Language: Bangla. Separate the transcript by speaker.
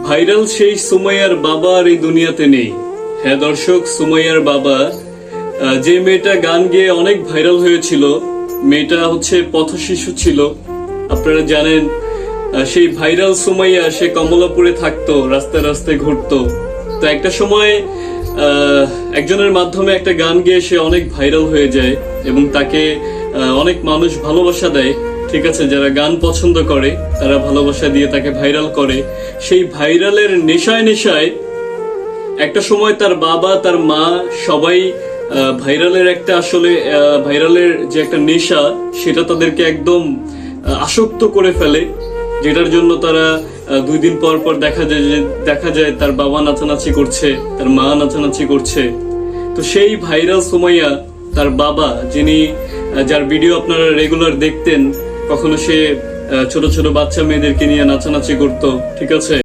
Speaker 1: ভাইরাল সেই সুমাইয়ার বাবা আর এই দুনিয়াতে নেই। হ্যাঁ দর্শক, সুমাইয়ার বাবা, যে মেয়েটা গান গেয়ে অনেক ভাইরাল হয়েছিল, মেয়েটা হচ্ছে পথশিশু ছিল। আপনারা জানেন সেই ভাইরাল সুমাইয়া, সে কমলাপুরে থাকতো, রাস্তায় রাস্তায় ঘুরতো। তো একটা সময় একজনের মাধ্যমে একটা গান গেয়ে সে অনেক ভাইরাল হয়ে যায় এবং তাকে অনেক মানুষ ভালোবাসা দেয়। ঠিক আছে, যারা গান পছন্দ করে তারা ভালোবাসা দিয়ে তাকে ভাইরাল করে। সেই ভাইরালের নেশায় নেশায় একটা সময় তার বাবা, তার মা সবাই ভাইরালের একটা আসলে ভাইরালের যে একটা নেশা, সেটা তাদেরকে একদম আসক্ত করে ফেলে, যেটার জন্য তারা 2 দিন পর পর দেখা যায় তার বাবা নাচানাচি করছে, তার মা নাচানাচি করছে। তো সেই ভাইরাল সুমাইয়া, তার বাবা, যার ভিডিও আপনারা রেগুলার দেখতেন, কখনো সে ছোট ছোট বাচ্চা মেয়েদেরকে নিয়ে নাচানাচি করতো। ঠিক আছে।